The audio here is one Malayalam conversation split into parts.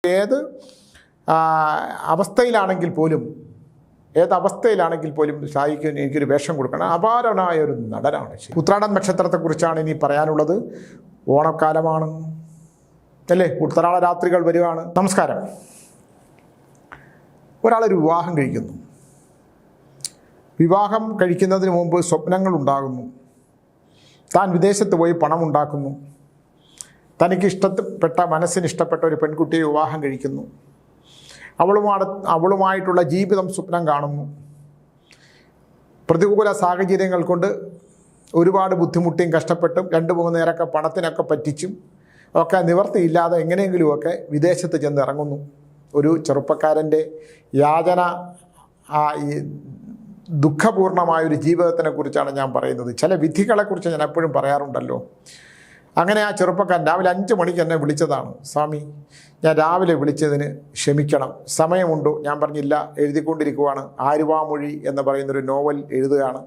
ഏത് അവസ്ഥയിലാണെങ്കിൽ പോലും ഷായിക്ക് എനിക്കൊരു വേഷം കൊടുക്കണം. അപാരനായ ഒരു നടനാണ്. ഉത്രാടൻ നക്ഷത്രത്തെക്കുറിച്ചാണ് ഇനി പറയാനുള്ളത്. ഓണക്കാലമാണ് അല്ലേ, ഉത്രാട രാത്രികൾ വരുവാണ്. നമസ്കാരം. ഒരാളൊരു വിവാഹം കഴിക്കുന്നു. വിവാഹം കഴിക്കുന്നതിന് മുമ്പ് സ്വപ്നങ്ങൾ ഉണ്ടാകുന്നു. താൻ വിദേശത്ത് പോയി പണമുണ്ടാക്കുന്നു. തനിക്ക് മനസ്സിന് ഇഷ്ടപ്പെട്ട ഒരു പെൺകുട്ടിയെ വിവാഹം കഴിക്കുന്നു. അവളുമായിട്ടുള്ള ജീവിതം സ്വപ്നം കാണുന്നു. പ്രതികൂല സാഹചര്യങ്ങൾ കൊണ്ട് ഒരുപാട് ബുദ്ധിമുട്ടിയും കഷ്ടപ്പെട്ടും 2-3 നേരമൊക്കെ പണത്തിനൊക്കെ പറ്റിച്ചും ഒക്കെ നിവർത്തിയില്ലാതെ എങ്ങനെയെങ്കിലുമൊക്കെ വിദേശത്ത് ചെന്ന് ഇറങ്ങുന്നു. ഒരു ചെറുപ്പക്കാരൻ്റെ യാതന, ഈ ദുഃഖപൂർണമായൊരു ജീവിതത്തിനെക്കുറിച്ചാണ് ഞാൻ പറയുന്നത്. ചില വിധികളെക്കുറിച്ച് ഞാൻ എപ്പോഴും പറയാറുണ്ടല്ലോ. അങ്ങനെ ആ ചെറുപ്പക്കാരൻ രാവിലെ 5 മണിക്ക് എന്നെ വിളിച്ചതാണ്. സ്വാമി, ഞാൻ രാവിലെ വിളിച്ചതിന് ക്ഷമിക്കണം, സമയമുണ്ടോ? ഞാൻ പറഞ്ഞില്ല, എഴുതിക്കൊണ്ടിരിക്കുവാണ്. ആരുവാമൊഴി എന്ന് പറയുന്നൊരു നോവൽ എഴുതുകയാണ്.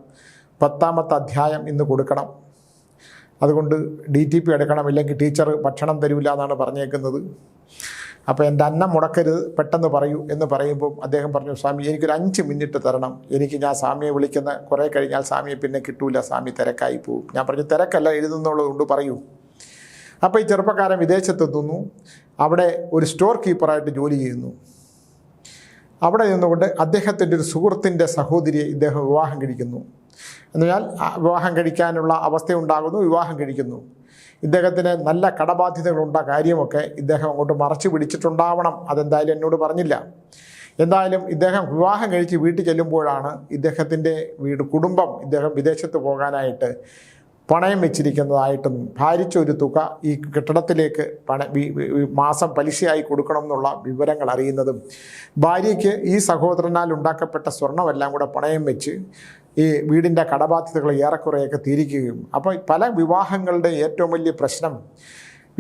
10ാമത്തെ അധ്യായം ഇന്ന് കൊടുക്കണം. അതുകൊണ്ട് DTP എടുക്കണം, ഇല്ലെങ്കിൽ ടീച്ചർ ഭക്ഷണം തരില്ല എന്നാണ് പറഞ്ഞേക്കുന്നത്. അപ്പോൾ എൻ്റെ അന്നം മുടക്കരുത്, പെട്ടെന്ന് പറയൂ എന്ന് പറയുമ്പോൾ അദ്ദേഹം പറഞ്ഞു, സ്വാമി എനിക്കൊരു 5 മിനിറ്റ് തരണം. ഞാൻ സ്വാമിയെ വിളിക്കുന്ന കുറേ കഴിഞ്ഞാൽ സ്വാമിയെ പിന്നെ കിട്ടൂല, സ്വാമി തിരക്കായി പോകും. ഞാൻ പറഞ്ഞു, തിരക്കല്ല, എഴുതുന്നുള്ളതുകൊണ്ട് പറയൂ. അപ്പോൾ ഈ ചെറുപ്പക്കാരൻ വിദേശത്തെത്തുന്നു. അവിടെ ഒരു സ്റ്റോർ കീപ്പറായിട്ട് ജോലി ചെയ്യുന്നു. അവിടെ നിന്നുകൊണ്ട് അദ്ദേഹത്തിൻ്റെ ഒരു സുഹൃത്തിൻ്റെ സഹോദരിയെ ഇദ്ദേഹം വിവാഹം കഴിക്കുന്നു. എന്നാൽ വിവാഹം കഴിക്കാനുള്ള അവസ്ഥയുണ്ടാകുന്നു. വിവാഹം കഴിക്കുന്നു. ഇദ്ദേഹത്തിന് നല്ല കടബാധ്യതകളുണ്ട കാര്യമൊക്കെ ഇദ്ദേഹം അങ്ങോട്ട് മറച്ചു പിടിച്ചിട്ടുണ്ടാവണം. അതെന്തായാലും എന്നോട് പറഞ്ഞില്ല. എന്തായാലും ഇദ്ദേഹം വിവാഹം കഴിച്ച് വീട്ടിൽ ചെല്ലുമ്പോഴാണ് ഇദ്ദേഹത്തിൻ്റെ കുടുംബം ഇദ്ദേഹം വിദേശത്ത് പോകാനായിട്ട് പണയം വെച്ചിരിക്കുന്നതായിട്ടും ഭാരിച്ച ഒരു തുക ഈ കെട്ടിടത്തിലേക്ക് മാസം പലിശയായി കൊടുക്കണം എന്നുള്ള വിവരങ്ങൾ അറിയുന്നതും, ഭാര്യയ്ക്ക് ഈ സഹോദരനാൽ ഉണ്ടാക്കപ്പെട്ട സ്വർണമെല്ലാം കൂടെ പണയം വെച്ച് ഈ വീടിൻ്റെ കടബാധ്യതകൾ ഏറെക്കുറെയൊക്കെ തീരിക്കുകയും. അപ്പോൾ പല വിവാഹങ്ങളുടെ ഏറ്റവും വലിയ പ്രശ്നം,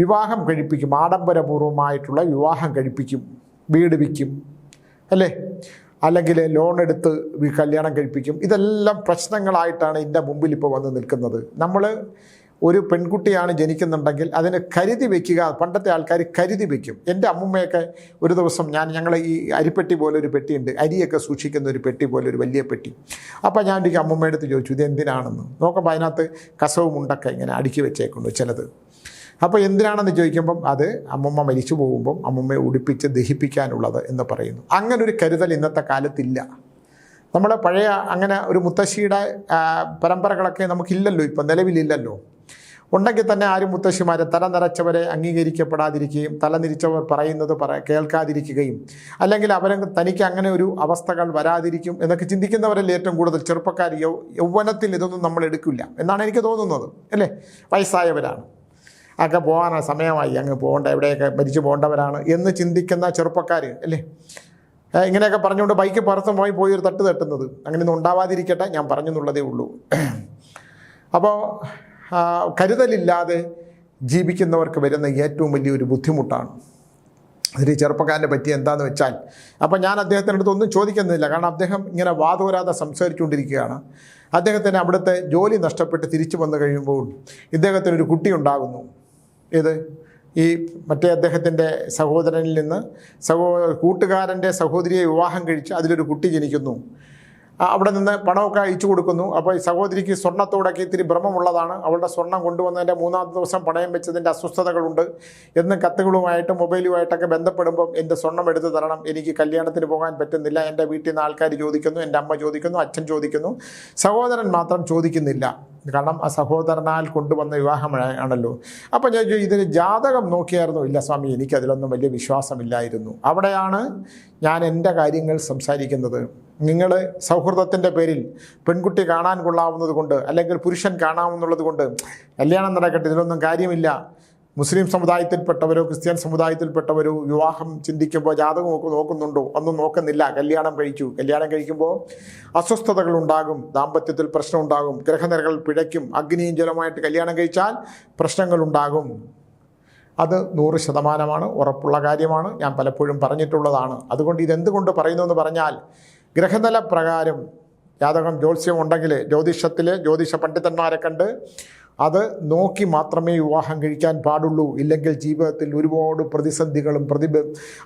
വിവാഹം കഴിപ്പിക്കും, ആഡംബരപൂർവമായിട്ടുള്ള വിവാഹം കഴിപ്പിക്കും, വീട് വിൽക്കും അല്ലേ, അല്ലെങ്കിൽ ലോൺ എടുത്ത് കല്യാണം കഴിപ്പിക്കും. ഇതെല്ലാം പ്രശ്നങ്ങളായിട്ടാണ് എൻ്റെ മുമ്പിൽ ഇപ്പോൾ വന്ന് നിൽക്കുന്നത്. നമ്മൾ ഒരു പെൺകുട്ടിയാണ് ജനിക്കുന്നുണ്ടെങ്കിൽ അതിനെ കരുതി വയ്ക്കുക. പണ്ടത്തെ ആൾക്കാർ കരുതി വയ്ക്കും. എൻ്റെ അമ്മുമ്മയൊക്കെ ഒരു ദിവസം ഞങ്ങൾ ഈ അരിപ്പെട്ടി പോലെ ഒരു പെട്ടിയുണ്ട്, അരിയൊക്കെ സൂക്ഷിക്കുന്ന ഒരു പെട്ടി പോലെ ഒരു വലിയ പെട്ടി. അപ്പോൾ ഞാൻ എനിക്ക് അമ്മുമ്മയെടുത്ത് ചോദിച്ചു, ഇത് എന്തിനാണെന്ന്. നോക്കുമ്പോൾ അതിനകത്ത് കസവും മുണ്ടൊക്കെ ഇങ്ങനെ അടുക്കി വെച്ചേക്കുന്നു ചിലത്. അപ്പോൾ എന്തിനാണെന്ന് ചോദിക്കുമ്പം അത് അമ്മുമ്മ മരിച്ചു പോകുമ്പം അമ്മുമ്മയെ ഉടുപ്പിച്ച് ദഹിപ്പിക്കാനുള്ളത് എന്ന് പറയുന്നു. അങ്ങനൊരു കരുതൽ ഇന്നത്തെ കാലത്തില്ല. നമ്മളെ പഴയ അങ്ങനെ ഒരു മുത്തശ്ശിയുടെ പരമ്പരകളൊക്കെ നമുക്കില്ലല്ലോ, ഇപ്പം നിലവിലില്ലല്ലോ. ഉണ്ടെങ്കിൽ തന്നെ ആരും മുത്തശ്ശിമാരെ തല നിറച്ചവരെ അംഗീകരിക്കപ്പെടാതിരിക്കുകയും തലനിരിച്ചവർ പറയുന്നത് കേൾക്കാതിരിക്കുകയും അല്ലെങ്കിൽ തനിക്ക് അങ്ങനെ ഒരു അവസ്ഥകൾ വരാതിരിക്കും എന്നൊക്കെ ചിന്തിക്കുന്നവരല്ലേ ഏറ്റവും കൂടുതൽ ചെറുപ്പക്കാർ. യൗവനത്തിൽ ഇതൊന്നും നമ്മൾ എടുക്കില്ല എന്നാണ് എനിക്ക് തോന്നുന്നത് അല്ലേ. വയസ്സായവരാണ്, ഒക്കെ പോകാൻ സമയമായി, അങ്ങ് പോകേണ്ട, എവിടെയൊക്കെ മരിച്ചു പോകേണ്ടവരാണ് എന്ന് ചിന്തിക്കുന്ന ചെറുപ്പക്കാർ അല്ലേ. ഇങ്ങനെയൊക്കെ പറഞ്ഞുകൊണ്ട് ബൈക്ക് പുറത്തുമായി പോയി ഒരു തട്ട് തട്ടുന്നത് അങ്ങനെയൊന്നും ഉണ്ടാവാതിരിക്കട്ടെ, ഞാൻ പറഞ്ഞെന്നുള്ളതേ ഉള്ളൂ. അപ്പോൾ കരുതലില്ലാതെ ജീവിക്കുന്നവർക്ക് വരുന്ന ഏറ്റവും വലിയൊരു ബുദ്ധിമുട്ടാണ്. അതിൽ ഈ ചെറുപ്പക്കാരനെ പറ്റി എന്താണെന്ന് വെച്ചാൽ, അപ്പോൾ ഞാൻ അദ്ദേഹത്തിനടുത്ത് ഒന്നും ചോദിക്കുന്നില്ല, കാരണം അദ്ദേഹം ഇങ്ങനെ വാതോരാതെ സംസാരിച്ചുകൊണ്ടിരിക്കുകയാണ്. അദ്ദേഹത്തിന് അവിടുത്തെ ജോലി നഷ്ടപ്പെട്ട് തിരിച്ചു വന്നു കഴിയുമ്പോൾ ഇദ്ദേഹത്തിനൊരു കുട്ടി ഉണ്ടാകുന്നു. ഈ മറ്റേ അദ്ദേഹത്തിൻ്റെ സഹോദരനിൽ നിന്ന് കൂട്ടുകാരൻ്റെ സഹോദരിയെ വിവാഹം കഴിച്ച് അതിലൊരു കുട്ടി ജനിക്കുന്നു. അവിടെ നിന്ന് പണമൊക്കെ അയച്ചു കൊടുക്കുന്നു. അപ്പോൾ ഈ സഹോദരിക്ക് സ്വർണ്ണത്തോടൊക്കെ ഇത്തിരി ഭ്രമമുള്ളതാണ്. അവളുടെ സ്വർണം കൊണ്ടുവന്നതിൻ്റെ 3ാമത്തെ ദിവസം പണയം വെച്ചതിൻ്റെ അസ്വസ്ഥതകളുണ്ട് എന്ന് കത്തുകളുമായിട്ടും മൊബൈലുമായിട്ടൊക്കെ ബന്ധപ്പെടുമ്പം എൻ്റെ സ്വർണം എടുത്തു തരണം, എനിക്ക് കല്യാണത്തിന് പോകാൻ പറ്റുന്നില്ല. എൻ്റെ വീട്ടിൽ നിന്ന് ആൾക്കാർ ചോദിക്കുന്നു, എൻ്റെ അമ്മ ചോദിക്കുന്നു, അച്ഛൻ ചോദിക്കുന്നു, സഹോദരൻ മാത്രം ചോദിക്കുന്നില്ല. കാരണം ആ സഹോദരനാൽ കൊണ്ടുവന്ന വിവാഹമാണല്ലോ. അപ്പോൾ ഞാൻ ഇതിന് ജാതകം നോക്കിയായിരുന്നു. ഇല്ല സ്വാമി, എനിക്കതിലൊന്നും വലിയ വിശ്വാസമില്ലായിരുന്നു. അവിടെയാണ് ഞാൻ എൻ്റെ കാര്യങ്ങൾ സംസാരിക്കുന്നത്. നിങ്ങൾ സൗഹൃദത്തിൻ്റെ പേരിൽ പെൺകുട്ടി കാണാൻ കൊള്ളാവുന്നത് കൊണ്ട് അല്ലെങ്കിൽ പുരുഷൻ കാണാവുന്നുള്ളത് കൊണ്ട് കല്യാണം നടക്കട്ടെ, ഇതിലൊന്നും കാര്യമില്ല. മുസ്ലിം സമുദായത്തിൽപ്പെട്ടവരോ ക്രിസ്ത്യൻ സമുദായത്തിൽപ്പെട്ടവരോ വിവാഹം ചിന്തിക്കുമ്പോൾ ജാതകം നോക്കുന്നുണ്ടോ? ഒന്നും നോക്കുന്നില്ല. കല്യാണം കഴിക്കുമ്പോൾ അസ്വസ്ഥതകളുണ്ടാകും, ദാമ്പത്യത്തിൽ പ്രശ്നമുണ്ടാകും, ഗ്രഹനിരകൾ പിഴയ്ക്കും, അഗ്നിയും ജലമായിട്ട് കല്യാണം കഴിച്ചാൽ പ്രശ്നങ്ങളുണ്ടാകും. അത് 100% ഉറപ്പുള്ള കാര്യമാണ്. ഞാൻ പലപ്പോഴും പറഞ്ഞിട്ടുള്ളതാണ്. അതുകൊണ്ട് ഇതെന്തുകൊണ്ട് പറയുന്നു എന്ന് പറഞ്ഞാൽ, ഗ്രഹനില പ്രകാരം ജാതകം ജ്യോത്സ്യം ഉണ്ടെങ്കിൽ ജ്യോതിഷ പണ്ഡിതന്മാരെ കണ്ട് അത് നോക്കി മാത്രമേ വിവാഹം കഴിക്കാൻ പാടുള്ളൂ. ഇല്ലെങ്കിൽ ജീവിതത്തിൽ ഒരുപാട് പ്രതിസന്ധികളും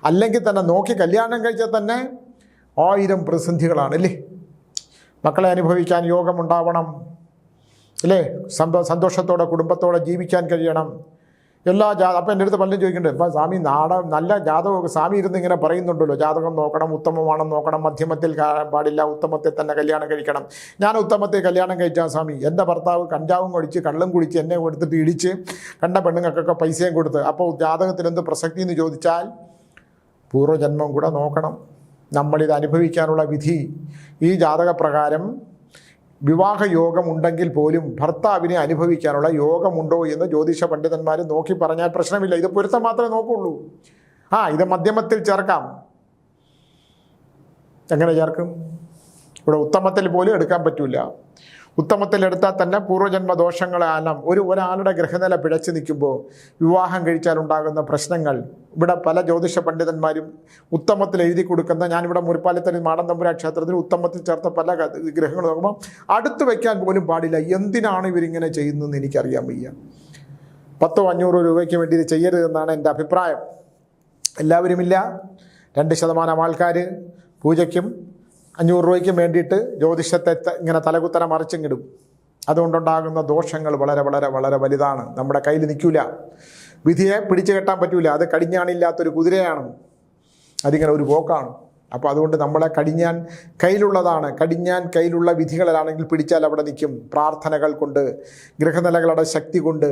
അല്ലെങ്കിൽ തന്നെ നോക്കി കല്യാണം കഴിച്ചാൽ തന്നെ 1000 പ്രതിസന്ധികളാണ് അല്ലേ. മക്കളെ അനുഭവിക്കാൻ യോഗമുണ്ടാവണം അല്ലേ, സന്തോഷത്തോടെ കുടുംബത്തോടെ ജീവിക്കാൻ കഴിയണം. അപ്പം എൻ്റെ അടുത്ത് പലരും ചോദിക്കുന്നുണ്ട്, ഇപ്പം സ്വാമി നല്ല ജാതകമൊക്കെ സ്വാമി ഇരുന്ന് ഇങ്ങനെ പറയുന്നുണ്ടല്ലോ, ജാതകം നോക്കണം, ഉത്തമമാണെന്ന് നോക്കണം, മധ്യമത്തിൽ പാടില്ല, ഉത്തമത്തിൽ തന്നെ കല്യാണം കഴിക്കണം. ഞാൻ ഉത്തമത്തിൽ കല്യാണം കഴിച്ചാൽ സ്വാമി, എൻ്റെ ഭർത്താവ് കഞ്ചാവും കുടിച്ച് കള്ളും കുടിച്ച് എന്നെ കൊടുത്തിട്ട് ഇടിച്ച് കണ്ട പെണ്ണുങ്ങൾക്കൊക്കെ പൈസയും കൊടുത്ത്, അപ്പോൾ ജാതകത്തിൽ എന്ത് പ്രസക്തി എന്ന് ചോദിച്ചാൽ പൂർവ്വജന്മം കൂടെ നോക്കണം. നമ്മളിത് അനുഭവിക്കാനുള്ള വിധി ഈ ജാതകപ്രകാരം വിവാഹ യോഗമുണ്ടെങ്കിൽ പോലും ഭർത്താവിനെ അനുഭവിക്കാനുള്ള യോഗമുണ്ടോ എന്ന് ജ്യോതിഷ പണ്ഡിതന്മാർ നോക്കി പറഞ്ഞാൽ പ്രശ്നമില്ല. ഇത് പൊരുത്തം മാത്രമേ നോക്കുള്ളൂ. ഇത് മധ്യമത്തിൽ ചേർക്കാം. എങ്ങനെ ചേർക്കും? ഇവിടെ ഉത്തമത്തിൽ പോലും എടുക്കാൻ പറ്റില്ല. ഉത്തമത്തിൽ എടുത്താൽ തന്നെ പൂർവ്വജന്മ ദോഷങ്ങളെല്ലാം ഒരാളുടെ ഗ്രഹനില പിഴച്ചു നിൽക്കുമ്പോൾ വിവാഹം കഴിച്ചാൽ ഉണ്ടാകുന്ന പ്രശ്നങ്ങൾ ഇവിടെ പല ജ്യോതിഷ പണ്ഡിതന്മാരും ഉത്തമത്തിൽ എഴുതി കൊടുക്കുന്ന, ഞാനിവിടെ മുരിപ്പാലത്തരി മാടന്തമ്പുര ക്ഷേത്രത്തിൽ ഉത്തമത്തിൽ ചേർത്ത പല ഗ്രഹങ്ങൾ നോക്കുമ്പോൾ അടുത്ത് വയ്ക്കാൻ പോലും പാടില്ല. എന്തിനാണ് ഇവരിങ്ങനെ ചെയ്യുന്നതെന്ന് എനിക്കറിയാൻ വയ്യ. 100-500 രൂപയ്ക്ക് വേണ്ടി ഇത് ചെയ്യരുതെന്നാണ് എൻ്റെ അഭിപ്രായം. എല്ലാവരുമില്ല, 2% ആൾക്കാർ പൂജയ്ക്കും 500 രൂപയ്ക്കും വേണ്ടിയിട്ട് ജ്യോതിഷത്തെ ഇങ്ങനെ തലകുത്തനെ മറിച്ചിങ്ങിടും. അതുകൊണ്ടുണ്ടാകുന്ന ദോഷങ്ങൾ വളരെ വളരെ വളരെ വലുതാണ്. നമ്മുടെ കയ്യിൽ നിൽക്കില്ല, വിധിയെ പിടിച്ചു കെട്ടാൻ പറ്റൂല. അത് കടിഞ്ഞാണില്ലാത്തൊരു കുതിരയാണ്, അതിങ്ങനെ ഒരു പോക്കാണ്. അപ്പോൾ അതുകൊണ്ട് നമ്മളെ കടിഞ്ഞാൻ കയ്യിലുള്ളതാണ്. കടിഞ്ഞാൻ കയ്യിലുള്ള വിധികളിലാണെങ്കിൽ പിടിച്ചാൽ അവിടെ നിൽക്കും. പ്രാർത്ഥനകൾ കൊണ്ട്, ഗ്രഹനിലകളുടെ ശക്തി കൊണ്ട്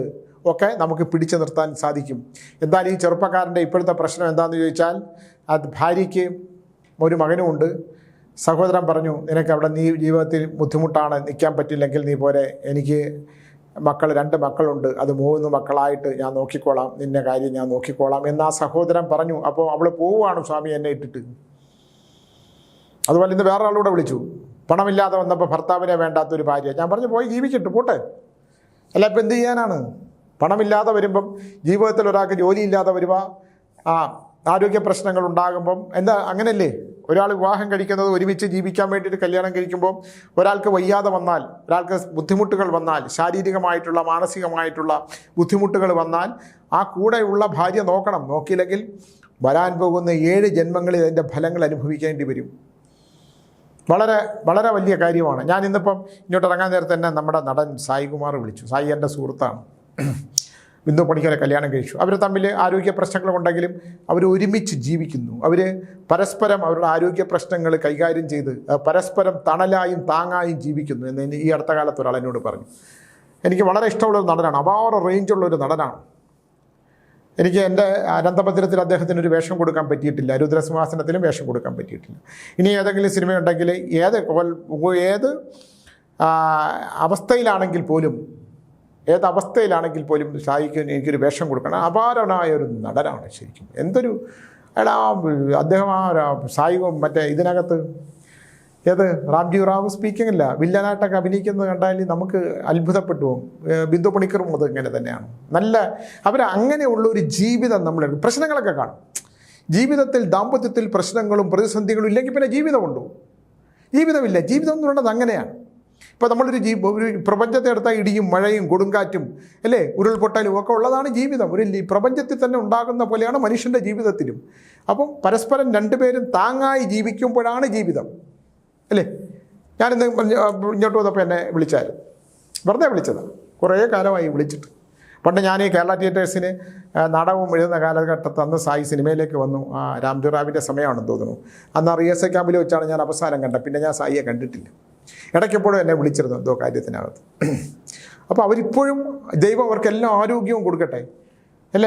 ഒക്കെ നമുക്ക് പിടിച്ചു നിർത്താൻ സാധിക്കും. എന്തായാലും ഈ ചെറുപ്പക്കാരൻ്റെ ഇപ്പോഴത്തെ പ്രശ്നം എന്താണെന്ന് ചോദിച്ചാൽ, അത് ഭാര്യയ്ക്ക് ഒരു മകനുമുണ്ട്. സഹോദരൻ പറഞ്ഞു, നിനക്ക് അവിടെ നീ ജീവിതത്തിൽ ബുദ്ധിമുട്ടാണ്, നിൽക്കാൻ പറ്റില്ലെങ്കിൽ നീ പോരെ, എനിക്ക് 2 മക്കളുണ്ട്, അത് 3 മക്കളായിട്ട് ഞാൻ നോക്കിക്കോളാം, നിന്നെ കാര്യം ഞാൻ നോക്കിക്കോളാം എന്നാ സഹോദരൻ പറഞ്ഞു. അപ്പോൾ അവൾ പോവുകയാണ് സ്വാമി എന്നെ ഇട്ടിട്ട്. അതുപോലെ ഇന്ന് വേറെ ആളൂടെ വിളിച്ചു, പണമില്ലാതെ വന്നപ്പോൾ ഭർത്താവിനെ വേണ്ടാത്തൊരു ഭാര്യ. ഞാൻ പറഞ്ഞു, പോയി ജീവിച്ചിട്ട് പോട്ടെ, അല്ല ഇപ്പം എന്ത് ചെയ്യാനാണ്? പണമില്ലാതെ വരുമ്പം, ജീവിതത്തിൽ ഒരാൾക്ക് ജോലിയില്ലാതെ വരുമ്പോൾ ആരോഗ്യ പ്രശ്നങ്ങൾ ഉണ്ടാകുമ്പം എന്താ അങ്ങനെയല്ലേ? ഒരാൾ വിവാഹം കഴിക്കുന്നത് ഒരുമിച്ച് ജീവിക്കാൻ വേണ്ടിയിട്ട് കല്യാണം കഴിക്കുമ്പോൾ ഒരാൾക്ക് വയ്യാതെ വന്നാൽ, ഒരാൾക്ക് ബുദ്ധിമുട്ടുകൾ വന്നാൽ, ശാരീരികമായിട്ടുള്ള മാനസികമായിട്ടുള്ള ബുദ്ധിമുട്ടുകൾ വന്നാൽ ആ കൂടെയുള്ള ഭാര്യ നോക്കണം. നോക്കിയില്ലെങ്കിൽ വരാൻ പോകുന്ന 7 ജന്മങ്ങളിൽ അതിൻ്റെ ഫലങ്ങൾ അനുഭവിക്കേണ്ടി വരും. വളരെ വളരെ വലിയ കാര്യമാണ്. ഞാൻ ഇന്നിപ്പം ഇങ്ങോട്ട് ഇറങ്ങാൻ നേരത്തെ തന്നെ നമ്മുടെ നടൻ സായികുമാർ വിളിച്ചു. സായി എൻ്റെ സുഹൃത്താണ്. ബിന്ദു പണിക്കരെ കല്യാണം കഴിച്ചു. അവർ തമ്മിൽ ആരോഗ്യ പ്രശ്നങ്ങളുണ്ടെങ്കിലും അവർ ഒരുമിച്ച് ജീവിക്കുന്നു. അവർ പരസ്പരം അവരുടെ ആരോഗ്യ പ്രശ്നങ്ങൾ കൈകാര്യം ചെയ്ത് പരസ്പരം തണലായും താങ്ങായും ജീവിക്കുന്നു എന്ന് ഈ അടുത്ത കാലത്ത് ഒരാൾ എന്നോട് പറഞ്ഞു. എനിക്ക് വളരെ ഇഷ്ടമുള്ളൊരു നടനാണ്, അപാര റേഞ്ചുള്ളൊരു നടനാണ്. എനിക്ക് എൻ്റെ അനന്തഭദ്രത്തിൽ അദ്ദേഹത്തിനൊരു വേഷം കൊടുക്കാൻ പറ്റിയിട്ടില്ല, രുദ്രസിംഹാസനത്തിലും വേഷം കൊടുക്കാൻ പറ്റിയിട്ടില്ല. ഇനി ഏതെങ്കിലും സിനിമയുണ്ടെങ്കിൽ ഏത് അവസ്ഥയിലാണെങ്കിൽ പോലും സായിക്ക് എനിക്കൊരു വേഷം കൊടുക്കണം. അപാരനായ ഒരു നടനാണ് ശരിക്കും. എന്തൊരു അദ്ദേഹം സായി മറ്റേ ഇതിനകത്ത് റാംജി റാവു സ്പീക്കിംഗ് അല്ല, വില്ലനായിട്ടൊക്കെ അഭിനയിക്കുന്നത് കണ്ടാൽ നമുക്ക് അത്ഭുതപ്പെട്ടു പോകും. ബിന്ദു പണിക്കറും അത് ഇങ്ങനെ തന്നെയാണ്. നല്ല അങ്ങനെയുള്ളൊരു ജീവിതം. നമ്മൾ പ്രശ്നങ്ങളൊക്കെ കാണും ജീവിതത്തിൽ, ദാമ്പത്യത്തിൽ പ്രശ്നങ്ങളും പ്രതിസന്ധികളും ഇല്ലെങ്കിൽ പിന്നെ ജീവിതമുണ്ടോ? ജീവിതമില്ല. ജീവിതം എന്ന് പറയുന്നത് അങ്ങനെയാണ്. ഇപ്പോൾ നമ്മളൊരു പ്രപഞ്ചത്തെ എടുത്താൽ ഇടിയും മഴയും കൊടുങ്കാറ്റും അല്ലേ, ഉരുൾപൊട്ടലും ഒക്കെ ഉള്ളതാണ് ജീവിതം. പ്രപഞ്ചത്തിൽ തന്നെ ഉണ്ടാകുന്ന പോലെയാണ് മനുഷ്യൻ്റെ ജീവിതത്തിലും. അപ്പം പരസ്പരം 2 പേരും താങ്ങായി ജീവിക്കുമ്പോഴാണ് ജീവിതം അല്ലേ. ഞാനിന്ന് ഇങ്ങോട്ട് വന്നപ്പോൾ എന്നെ വിളിച്ചായിരുന്നു, വെറുതെ വിളിച്ചതാണ്. കുറേ കാലമായി വിളിച്ചിട്ട്. പണ്ട് ഞാൻ ഈ കേരള തിയേറ്റേഴ്സിന് നാടകവും എഴുതുന്ന കാലഘട്ടത്ത് അന്ന് സായി സിനിമയിലേക്ക് വന്നു. രാംജി റാവിൻ്റെ സമയമാണെന്ന് തോന്നുന്നു. അന്ന് റിഹേഴ്സൽ ക്യാമ്പിൽ വെച്ചാണ് ഞാൻ അവസാനം കണ്ടത്. പിന്നെ ഞാൻ സായിയെ കണ്ടിട്ടില്ല. ഇടയ്ക്കെപ്പോഴും എന്നെ വിളിച്ചിരുന്നു എന്തോ കാര്യത്തിനകത്ത്. അപ്പോൾ അവരിപ്പോഴും ദൈവം അവർക്കെല്ലാം ആരോഗ്യവും കൊടുക്കട്ടെ,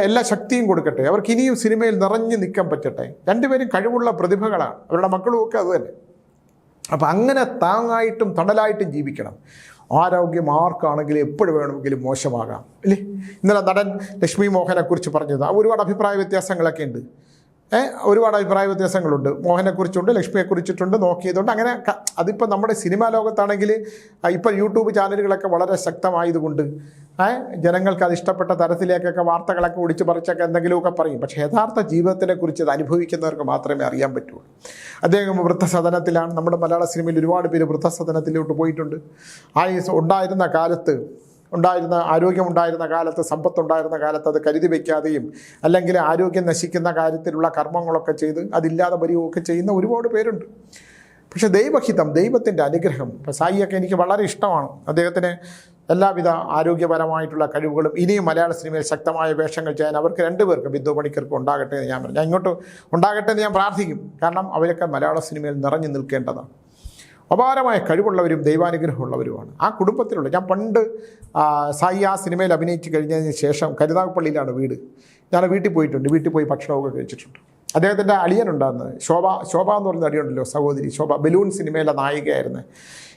എല്ലാ ശക്തിയും കൊടുക്കട്ടെ, അവർക്ക് ഇനിയും സിനിമയിൽ നിറഞ്ഞു നിൽക്കാൻ പറ്റട്ടെ. 2 പേരും കഴിവുള്ള പ്രതിഭകളാണ്, അവരുടെ മക്കളും ഒക്കെ അത് തന്നെ. അപ്പം അങ്ങനെ താങ്ങായിട്ടും തണലായിട്ടും ജീവിക്കണം. ആരോഗ്യം ആർക്കാണെങ്കിലും എപ്പോഴും വേണമെങ്കിലും മോശമാകാം അല്ലേ. ഇന്നലെ നടൻ ലക്ഷ്മി മോഹനെക്കുറിച്ച് പറഞ്ഞത് ഒരുപാട് അഭിപ്രായ വ്യത്യാസങ്ങളൊക്കെ ഉണ്ട്. ഒരുപാട് അഭിപ്രായ വ്യത്യാസങ്ങളുണ്ട്. മോഹനെക്കുറിച്ചുണ്ട്, ലക്ഷ്മിയെക്കുറിച്ചിട്ടുണ്ട്, നോക്കിയതുകൊണ്ട് അങ്ങനെ. അതിപ്പോൾ നമ്മുടെ സിനിമാ ലോകത്താണെങ്കിൽ ഇപ്പോൾ യൂട്യൂബ് ചാനലുകളൊക്കെ വളരെ ശക്തമായതുകൊണ്ട് ജനങ്ങൾക്ക് അത് ഇഷ്ടപ്പെട്ട തരത്തിലേക്കൊക്കെ വാർത്തകളൊക്കെ ഒടിച്ച് പറിച്ചൊക്കെ എന്തെങ്കിലുമൊക്കെ പറയും. പക്ഷേ യഥാർത്ഥ ജീവിതത്തിനെക്കുറിച്ച് അത് അനുഭവിക്കുന്നവർക്ക് മാത്രമേ അറിയാൻ പറ്റുള്ളൂ. അദ്ദേഹം വൃദ്ധസദനത്തിലാണ്. നമ്മുടെ മലയാള സിനിമയിൽ ഒരുപാട് പേര് വൃദ്ധസദനത്തിലോട്ട് പോയിട്ടുണ്ട്. ഉണ്ടായിരുന്ന കാലത്ത് ആരോഗ്യമുണ്ടായിരുന്ന കാലത്ത്, സമ്പത്തുണ്ടായിരുന്ന കാലത്ത് അത് കരുതി വയ്ക്കാതെയും അല്ലെങ്കിൽ ആരോഗ്യം നശിക്കുന്ന കാര്യത്തിലുള്ള കർമ്മങ്ങളൊക്കെ ചെയ്ത് അതില്ലാതെ വരികയൊക്കെ ചെയ്യുന്ന ഒരുപാട് പേരുണ്ട്. പക്ഷേ ദൈവഹിതം, ദൈവത്തിൻ്റെ അനുഗ്രഹം. ഇപ്പോൾ സായിയൊക്കെ എനിക്ക് വളരെ ഇഷ്ടമാണ്. അദ്ദേഹത്തിന് എല്ലാവിധ ആരോഗ്യപരമായിട്ടുള്ള കഴിവുകളും ഇനിയും മലയാള സിനിമയിൽ ശക്തമായ വേഷങ്ങൾ ചെയ്യാൻ അവർക്ക് രണ്ടുപേർക്കും, ബിന്ദു പണിക്കർക്കും ഉണ്ടാകട്ടെ എന്ന് ഞാൻ പറഞ്ഞു. ഞാൻ ഇങ്ങോട്ട് ഉണ്ടാകട്ടെ എന്ന് ഞാൻ പ്രാർത്ഥിക്കും. കാരണം അവരൊക്കെ മലയാള സിനിമയിൽ നിറഞ്ഞു നിൽക്കേണ്ടതാണ്. അപാരമായ കഴിവുള്ളവരും ദൈവാനുഗ്രഹമുള്ളവരുമാണ് ആ കുടുംബത്തിലുള്ള. ഞാൻ പണ്ട് സായി ആ സിനിമയിൽ അഭിനയിച്ച് കഴിഞ്ഞതിന് ശേഷം കരുനാഗപ്പള്ളിയിലാണ് വീട്. ഞാൻ വീട്ടിൽ പോയിട്ടുണ്ട്. വീട്ടിൽ പോയി ഭക്ഷണമൊക്കെ കഴിച്ചിട്ടുണ്ട്. അദ്ദേഹത്തിൻ്റെ അളിയനുണ്ടായിരുന്നു, ശോഭ എന്ന് പറയുന്ന അടിയുണ്ടല്ലോ, സഹോദരി ശോഭ, ബലൂൺ സിനിമയിലെ നായികയായിരുന്നു.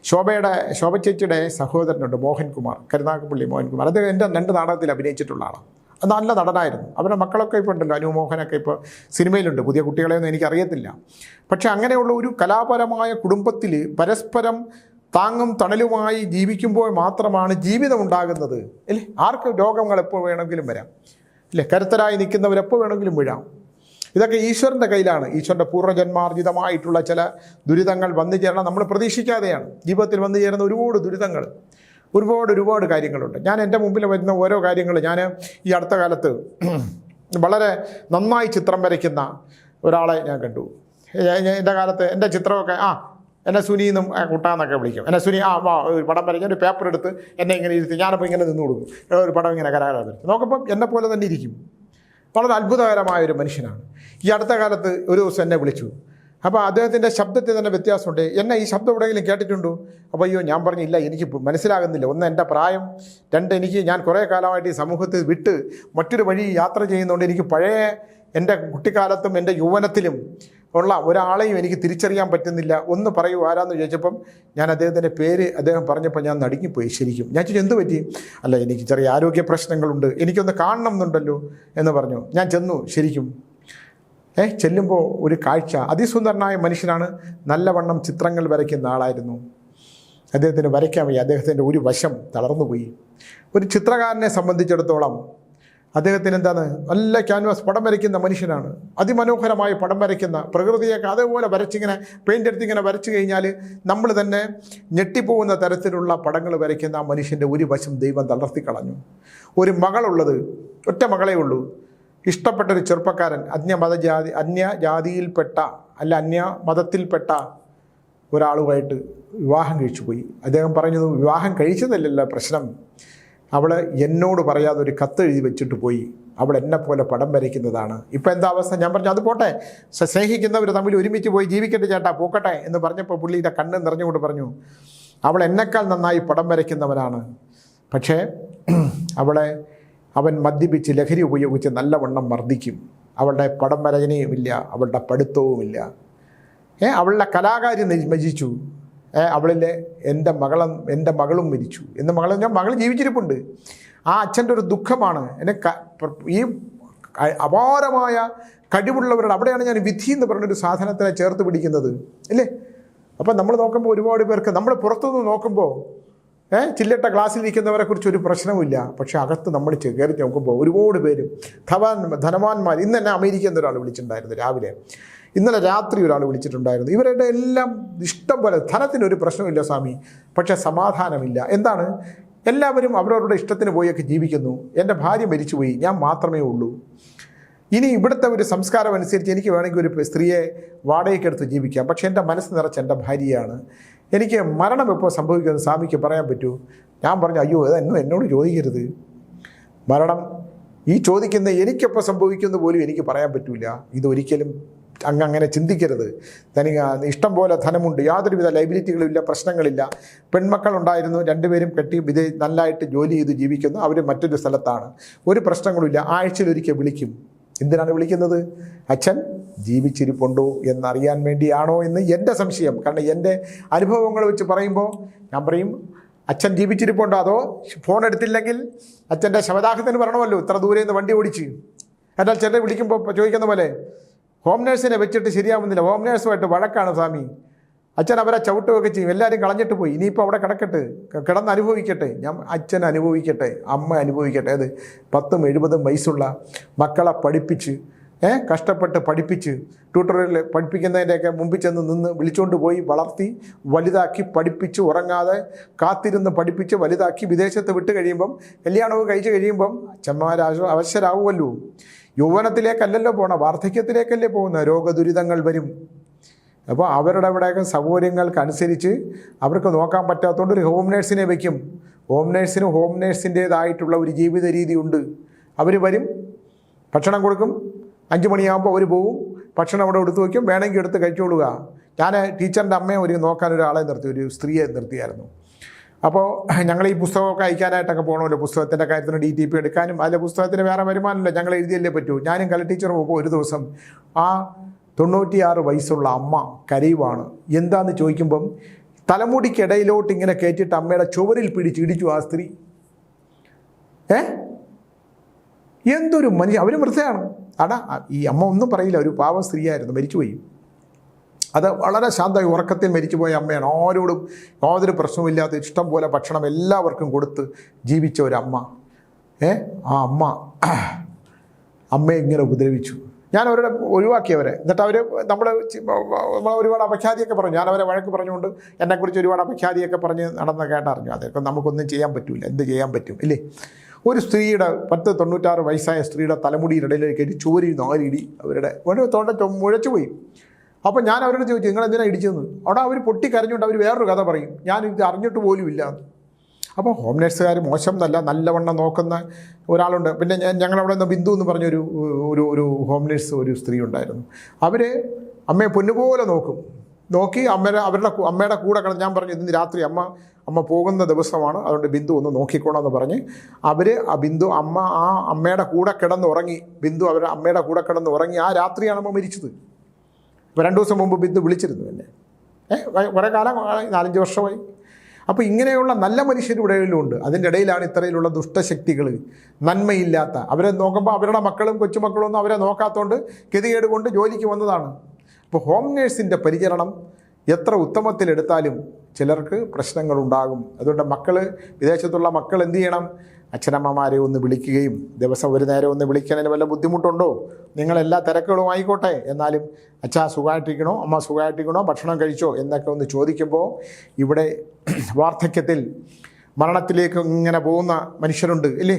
ശോഭ ചേച്ചിയുടെ സഹോദരനുണ്ട് മോഹൻകുമാർ, കരുനാഗപ്പള്ളി മോഹൻകുമാർ. അദ്ദേഹം എൻ്റെ 2 നാടകത്തിൽ അഭിനയിച്ചിട്ടുള്ള ആളാണ്. അത് നല്ല നടനായിരുന്നു. അവരുടെ മക്കളൊക്കെ ഇപ്പോൾ ഉണ്ടല്ലോ, അനുമോഹനൊക്കെ ഇപ്പോൾ സിനിമയിലുണ്ട്. പുതിയ കുട്ടികളെയൊന്നും എനിക്കറിയത്തില്ല. പക്ഷെ അങ്ങനെയുള്ള ഒരു കലാപരമായ കുടുംബത്തിൽ പരസ്പരം താങ്ങും തണലുമായി ജീവിക്കുമ്പോൾ മാത്രമാണ് ജീവിതം ഉണ്ടാകുന്നത്. അല്ലേ? ആർക്ക് രോഗങ്ങൾ എപ്പോൾ വേണമെങ്കിലും വരാം. അല്ലേ? കരുത്തരായി നിൽക്കുന്നവരെപ്പോൾ വേണമെങ്കിലും വീഴാം. ഇതൊക്കെ ഈശ്വരൻ്റെ കയ്യിലാണ്. ഈശ്വരൻ്റെ പൂർവ്വജന്മാർജിതമായിട്ടുള്ള ചില ദുരിതങ്ങൾ വന്നു ചേരണം. നമ്മൾ പ്രതീക്ഷിക്കാതെയാണ് ജീവിതത്തിൽ വന്നു ചേരുന്ന ഒരുപാട് ദുരിതങ്ങൾ, ഒരുപാട് കാര്യങ്ങളുണ്ട്. ഞാൻ എൻ്റെ മുമ്പിൽ വരുന്ന ഓരോ കാര്യങ്ങൾ, ഞാൻ ഈ അടുത്ത കാലത്ത് വളരെ നന്നായി ചിത്രം വരയ്ക്കുന്ന ഒരാളെ ഞാൻ കണ്ടു. എൻ്റെ കാലത്ത് എൻ്റെ ചിത്രമൊക്കെ എന്നെ സുനിന്നും കുട്ടാന്നൊക്കെ വിളിക്കും. എന്നെ സുനി ഒരു പടം വരയ്ക്കാൻ ഒരു പേപ്പർ എടുത്ത് എന്നെ ഇങ്ങനെ ഇരുത്തി ഞാനപ്പോൾ ഇങ്ങനെ നിന്ന് കൊടുക്കും. ഒരു പടം ഇങ്ങനെ കരാറാണ് നോക്കുമ്പം എന്നെപ്പോലെ തന്നെ ഇരിക്കും. വളരെ അത്ഭുതകരമായൊരു മനുഷ്യനാണ്. ഈ അടുത്ത കാലത്ത് ഒരു ദിവസം എന്നെ വിളിച്ചു. അപ്പോൾ അദ്ദേഹത്തിൻ്റെ ശബ്ദത്തിൽ തന്നെ വ്യത്യാസമുണ്ട്. എന്നെ ഈ ശബ്ദം എവിടെയെങ്കിലും കേട്ടിട്ടുണ്ടോ? അപ്പോൾ അയ്യോ, ഞാൻ പറഞ്ഞില്ല, എനിക്ക് മനസ്സിലാകുന്നില്ല. ഒന്ന്, എൻ്റെ പ്രായം. 2, ഞാൻ കുറേ കാലമായിട്ട് ഈ സമൂഹത്തിൽ വിട്ട് മറ്റൊരു വഴി യാത്ര ചെയ്യുന്നതുകൊണ്ട് എനിക്ക് പഴയ എൻ്റെ കുട്ടിക്കാലത്തും എൻ്റെ യൗവനത്തിലും ഉള്ള ഒരാളെയും എനിക്ക് തിരിച്ചറിയാൻ പറ്റുന്നില്ല. ഒന്ന് പറയൂ ആരാന്ന് ചോദിച്ചപ്പം ഞാൻ അദ്ദേഹത്തിൻ്റെ പേര് അദ്ദേഹം പറഞ്ഞപ്പോൾ ഞാൻ നടുങ്ങിപ്പോയി. ശരിക്കും ഞാൻ ചോദിച്ചു, എന്ത് പറ്റി? അല്ല, എനിക്ക് ചെറിയ ആരോഗ്യ പ്രശ്നങ്ങളുണ്ട്, എനിക്കൊന്ന് കാണണം എന്നുണ്ടല്ലോ എന്ന് പറഞ്ഞു. ഞാൻ ചെന്നു. ശരിക്കും ചെല്ലുമ്പോൾ ഒരു കാഴ്ച, അതിസുന്ദരനായ മനുഷ്യനാണ്. നല്ലവണ്ണം ചിത്രങ്ങൾ വരയ്ക്കുന്ന ആളായിരുന്നു. അദ്ദേഹത്തിന് വരയ്ക്കാൻ വയ്യ. അദ്ദേഹത്തിൻ്റെ ഒരു വശം തളർന്നുപോയി. ഒരു ചിത്രകാരനെ സംബന്ധിച്ചിടത്തോളം അദ്ദേഹത്തിന് എന്താണ്, നല്ല ക്യാൻവാസ് പടം വരയ്ക്കുന്ന മനുഷ്യനാണ്. അതിമനോഹരമായി പടം വരയ്ക്കുന്ന, പ്രകൃതിയൊക്കെ അതേപോലെ വരച്ചിങ്ങനെ പെയിൻ്റ് എടുത്തിങ്ങനെ വരച്ചു കഴിഞ്ഞാൽ നമ്മൾ തന്നെ ഞെട്ടിപ്പോകുന്ന തരത്തിലുള്ള പടങ്ങൾ വരയ്ക്കുന്ന ആ മനുഷ്യൻ്റെ ഒരു വശം ദൈവം തളർത്തിക്കളഞ്ഞു. ഒരു മകളുള്ളത്, ഒറ്റ മകളേ ഉള്ളൂ. ഇഷ്ടപ്പെട്ടൊരു ചെറുപ്പക്കാരൻ അന്യജാതിയിൽപ്പെട്ട അന്യമതത്തിൽപ്പെട്ട ഒരാളുമായിട്ട് വിവാഹം കഴിച്ചു പോയി. അദ്ദേഹം പറഞ്ഞത് വിവാഹം കഴിച്ചതല്ലല്ലോ പ്രശ്നം, അവൾ എന്നോട് പറയാതെ ഒരു കത്ത് എഴുതി വെച്ചിട്ട് പോയി. അവൾ എന്നെപ്പോലെ പടം വരയ്ക്കുന്നതാണ്. ഇപ്പം എന്താ അവസ്ഥ? ഞാൻ പറഞ്ഞു, അത് പോട്ടെ, സ്നേഹിക്കുന്നവർ തമ്മിൽ ഒരുമിച്ച് പോയി ജീവിക്കട്ടെ ചേട്ടാ, പോക്കട്ടെ എന്ന് പറഞ്ഞപ്പോൾ പുള്ളിയുടെ കണ്ണ് നിറഞ്ഞുകൊണ്ട് പറഞ്ഞു, അവൾ എന്നെക്കാൾ നന്നായി പടം വരയ്ക്കുന്നവനാണ്. പക്ഷേ അവൻ മദ്യപിച്ച് ലഹരി ഉപയോഗിച്ച് നല്ലവണ്ണം മർദ്ദിക്കും. അവളുടെ പടം വരചനയുമില്ല, അവളുടെ പഠിത്തവുമില്ല. അവളുടെ കലാകാരി നശിച്ചു. അവളിലെ എൻ്റെ മകളും മരിച്ചു. എൻ്റെ മകൾ ജീവിച്ചിരിപ്പുണ്ട്. ആ അച്ഛൻ്റെ ഒരു ദുഃഖമാണ് എന്നെ ഈ അപാരമായ കഴിവുള്ളവരുടെ അവിടെയാണ് ഞാൻ വിധി എന്ന് പറഞ്ഞൊരു സാധനത്തിനെ ചേർത്ത് പിടിക്കുന്നത്, അല്ലേ? അപ്പം നമ്മൾ നോക്കുമ്പോൾ ഒരുപാട് പേർക്ക്, നമ്മൾ പുറത്തുനിന്ന് നോക്കുമ്പോൾ ചില്ലട്ട ക്ലാസ്സിലിരിക്കുന്നവരെ കുറിച്ച് ഒരു പ്രശ്നവുമില്ല. പക്ഷേ അകത്ത് നമ്മൾ കയറി നോക്കുമ്പോൾ ഒരുപാട് പേര് ധനവാന്മാർ. ഇന്ന് തന്നെ അമേരിക്കയിൽ നിന്ന് ഒരാൾ വിളിച്ചിട്ടുണ്ടായിരുന്നു രാവിലെ, ഇന്നലെ രാത്രി ഒരാൾ വിളിച്ചിട്ടുണ്ടായിരുന്നു. ഇവരുടെ എല്ലാം ഇഷ്ടം പോലെ, ധനത്തിനൊരു പ്രശ്നമില്ല സ്വാമി, പക്ഷേ സമാധാനമില്ല. എന്താണ്? എല്ലാവരും അവരവരുടെ ഇഷ്ടത്തിന് പോയൊക്കെ ജീവിക്കുന്നു. എൻ്റെ ഭാര്യ മരിച്ചുപോയി, ഞാൻ മാത്രമേ ഉള്ളൂ. ഇനി ഇവിടുത്തെ ഒരു സംസ്കാരം അനുസരിച്ച് എനിക്ക് വേണമെങ്കിൽ ഒരു സ്ത്രീയെ വാടകയ്ക്കെടുത്ത് ജീവിക്കാം. പക്ഷേ എൻ്റെ മനസ്സ് നിറച്ച് എൻ്റെ ഭാര്യയാണ്. എനിക്ക് മരണം എപ്പോൾ സംഭവിക്കുമെന്ന് സ്വാമിക്ക് പറയാൻ പറ്റൂ? ഞാൻ പറഞ്ഞു, അയ്യോ അതൊന്നും എന്നോട് ചോദിക്കരുത്. മരണം ഈ ചോദിക്കുന്ന എനിക്കെപ്പോൾ സംഭവിക്കുന്നത് പോലും എനിക്ക് പറയാൻ പറ്റില്ല. ഇതൊരിക്കലും അങ്ങനെ ചിന്തിക്കരുത്. തനിക്ക് ഇഷ്ടം പോലെ ധനമുണ്ട്, യാതൊരുവിധ ലൈബിലിറ്റികളും ഇല്ല, പ്രശ്നങ്ങളില്ല. പെൺമക്കളുണ്ടായിരുന്നു, 2 പേരും കെട്ടി നല്ലതായിട്ട് ജോലി ചെയ്ത് ജീവിക്കുന്നു. അവർ മറ്റൊരു സ്ഥലത്താണ്, ഒരു പ്രശ്നങ്ങളുമില്ല. ആഴ്ചയിലൊരിക്കൽ വിളിക്കും. എന്തിനാണ് വിളിക്കുന്നത്? അച്ഛൻ ജീവിച്ചിരിപ്പുണ്ടോ എന്നറിയാൻ വേണ്ടിയാണോ എന്ന് എൻ്റെ സംശയം. കാരണം എൻ്റെ അനുഭവങ്ങൾ വെച്ച് പറയുമ്പോൾ ഞാൻ പറയും, അച്ഛൻ ജീവിച്ചിരിപ്പുണ്ടോ, അതോ ഫോൺ എടുത്തില്ലെങ്കിൽ അച്ഛൻ്റെ ശവദാഹത്തിന് പറയണമല്ലോ, ഇത്ര ദൂരെ നിന്ന് വണ്ടി ഓടിച്ച്. എന്നാൽ ചിലരെ വിളിക്കുമ്പോൾ ചോദിക്കുന്ന പോലെ, ഹോം നേഴ്സിനെ വെച്ചിട്ട് ശരിയാവുന്നില്ല, ഹോം നേഴ്സുമായിട്ട് വഴക്കാണ് സ്വാമി, അച്ഛൻ അവരെ ചവിട്ടുകയൊക്കെ ചെയ്യും, എല്ലാവരും കളഞ്ഞിട്ട് പോയി, ഇനിയിപ്പോൾ അവിടെ കിടന്ന് അനുഭവിക്കട്ടെ. അച്ഛൻ അനുഭവിക്കട്ടെ, അമ്മ അനുഭവിക്കട്ടെ. അത് 10-70 വയസ്സുള്ള മക്കളെ പഠിപ്പിച്ച് കഷ്ടപ്പെട്ട് പഠിപ്പിച്ച് ട്യൂട്ടോറിയൽ പഠിപ്പിക്കുന്നതിൻ്റെയൊക്കെ മുമ്പിൽ ചെന്ന് നിന്ന് വിളിച്ചുകൊണ്ട് പോയി വളർത്തി വലുതാക്കി പഠിപ്പിച്ച് ഉറങ്ങാതെ കാത്തിരുന്ന് പഠിപ്പിച്ച് വലുതാക്കി വിദേശത്ത് വിട്ട് കഴിയുമ്പം കല്യാണവും കഴിച്ച് കഴിയുമ്പം അച്ഛന്മാർ അവശരാകുമല്ലോ. യൗവനത്തിലേക്കല്ലല്ലോ പോകണം, വാർദ്ധക്യത്തിലേക്കല്ലേ പോകുന്നത്. രോഗദുരിതങ്ങൾ വരും. അപ്പോൾ അവരുടെ അവിടെയൊക്കെ സൗകര്യങ്ങൾക്കനുസരിച്ച് അവർക്ക് നോക്കാൻ പറ്റാത്തതുകൊണ്ട് ഒരു ഹോം നേഴ്സിനെ വയ്ക്കും. ഹോം നേഴ്സിന് ഹോം നേഴ്സിൻ്റേതായിട്ടുള്ള ഒരു ജീവിത രീതിയുണ്ട്. അവർ വരും, ഭക്ഷണം കൊടുക്കും, 5 മണിയാകുമ്പോൾ അവർ പോവും, ഭക്ഷണം അവിടെ എടുത്ത് വയ്ക്കും, വേണമെങ്കിൽ എടുത്ത് കഴിച്ചോളുക. ഞാൻ ടീച്ചറിൻ്റെ അമ്മയെ നോക്കാൻ ഒരാളെ നിർത്തി, ഒരു സ്ത്രീയെ നിർത്തിയായിരുന്നു. അപ്പോൾ ഞങ്ങൾ ഈ പുസ്തകമൊക്കെ അയക്കാനായിട്ടൊക്കെ പോകണമല്ലോ, പുസ്തകത്തിൻ്റെ കാര്യത്തിന് DTP എടുക്കാനും. അതിലെ പുസ്തകത്തിന് വേറെ വരുമാനമില്ല, ഞങ്ങൾ എഴുതിയല്ലേ പറ്റൂ. ഞാനും കല ടീച്ചറും പോകുമ്പോൾ ഒരു ദിവസം ആ 96 വയസ്സുള്ള അമ്മ കരയുവാണ്. എന്താന്ന് ചോദിക്കുമ്പം തലമുടിക്കിടയിലോട്ട് ഇങ്ങനെ കയറ്റിയിട്ട് അമ്മയുടെ ചുവരിൽ പിടിച്ചിടിച്ചു ആ സ്ത്രീ. എന്തൊരു മനുഷ്യ, അവർ വൃദ്ധയാണ്. ഈ അമ്മ ഒന്നും പറയില്ല, ഒരു പാവ സ്ത്രീയായിരുന്നു, മരിച്ചുപോയി. അത് വളരെ ശാന്തമായി ഉറക്കത്തിൽ മരിച്ചുപോയ അമ്മയാണ്. ആരോടും യാതൊരു പ്രശ്നവുമില്ലാത്ത ഇഷ്ടം പോലെ ഭക്ഷണം എല്ലാവർക്കും കൊടുത്ത് ജീവിച്ച ഒരമ്മ. ആ അമ്മയെ ഇങ്ങനെ ഉപദ്രവിച്ചു. ഞാൻ അവരുടെ ഒഴിവാക്കിയവരെ. എന്നിട്ട് അവർ നമ്മൾ ഒരുപാട് അപഖ്യാതിയൊക്കെ പറഞ്ഞു. ഞാൻ അവരെ വഴക്ക് പറഞ്ഞുകൊണ്ട് എന്നെക്കുറിച്ച് ഒരുപാട് അപഖ്യാതിയൊക്കെ പറഞ്ഞ് നടന്ന കേട്ടറിഞ്ഞു. അതൊക്കെ നമുക്കൊന്നും ചെയ്യാൻ പറ്റില്ല. എന്ത് ചെയ്യാൻ പറ്റും ഇല്ലേ? ഒരു സ്ത്രീയുടെ 96 വയസ്സായ സ്ത്രീയുടെ തലമുടിയുടെ ഇടയിലേക്ക് ചുവരി 4 ഇടി അവരുടെ മുഴച്ചു പോയി. അപ്പോൾ ഞാൻ അവരോട് ചോദിച്ചു, നിങ്ങൾ എന്തിനാണ് ഇടിച്ചതെന്ന്. അവിടെ അവർ പൊട്ടിക്കരഞ്ഞുകൊണ്ട് അവർ വേറൊരു കഥ പറയും, ഞാൻ ഇത് അറിഞ്ഞിട്ട് പോലും ഇല്ല. അപ്പോൾ ഹോം നേഴ്സുകാർ മോശം എന്നല്ല, നല്ലവണ്ണം നോക്കുന്ന ഒരാളുണ്ട്. പിന്നെ ഞങ്ങളവിടെ നിന്ന് ബിന്ദു എന്ന് പറഞ്ഞൊരു ഒരു ഹോം നേഴ്സ്, ഒരു സ്ത്രീ ഉണ്ടായിരുന്നു. അവർ അമ്മയെ പൊന്നുപോലെ നോക്കി അമ്മയുടെ കൂടെ കിടന്ന്. ഞാൻ പറഞ്ഞു, ഇന്ന് രാത്രി അമ്മ പോകുന്ന ദിവസമാണ്, അതുകൊണ്ട് ബിന്ദു ഒന്ന് നോക്കിക്കോണമെന്ന് പറഞ്ഞ് ആ അമ്മയുടെ കൂടെ കിടന്നുറങ്ങി. ബിന്ദു അമ്മയുടെ കൂടെ കിടന്നുറങ്ങി. ആ രാത്രിയാണ് അമ്മ മരിച്ചത്. ഇപ്പോൾ 2 ദിവസം മുമ്പ് ബിന്ദു വിളിച്ചിരുന്നു എന്നെ. കുറേ കാലം 4-5 വർഷമായി. അപ്പോൾ ഇങ്ങനെയുള്ള നല്ല മനുഷ്യരുടെ ഇടയിലുണ്ട്. അതിൻ്റെ ഇടയിലാണ് ഇത്രയിലുള്ള ദുഷ്ടശക്തികൾ, നന്മയില്ലാത്ത. അവരെ നോക്കുമ്പോൾ അവരുടെ മക്കളും കൊച്ചുമക്കളൊന്നും അവരെ നോക്കാത്തതുകൊണ്ട് ഗതികേട് കൊണ്ട് ജോലിക്ക് വന്നതാണ്. അപ്പോൾ ഹോം നേഴ്സിൻ്റെ പരിചരണം എത്ര ഉത്തമത്തിലെടുത്താലും ചിലർക്ക് പ്രശ്നങ്ങളുണ്ടാകും. അതുകൊണ്ട് വിദേശത്തുള്ള മക്കൾ എന്ത് ചെയ്യണം? അച്ഛനമ്മമാരെ ഒന്ന് വിളിക്കുകയും, ദിവസം ഒരു നേരം ഒന്ന് വിളിക്കുന്നതിന് വല്ല ബുദ്ധിമുട്ടുണ്ടോ? നിങ്ങളെല്ലാ തിരക്കുകളും ആയിക്കോട്ടെ, എന്നാലും അച്ഛാ സുഖമായിട്ടിരിക്കണോ, അമ്മ സുഖമായിട്ടിരിക്കണോ, ഭക്ഷണം കഴിച്ചോ എന്നൊക്കെ ഒന്ന് ചോദിക്കുമ്പോൾ ഇവിടെ വാർദ്ധക്യത്തിൽ മരണത്തിലേക്ക് ഇങ്ങനെ പോകുന്ന മനുഷ്യരുണ്ട് ഇല്ലേ?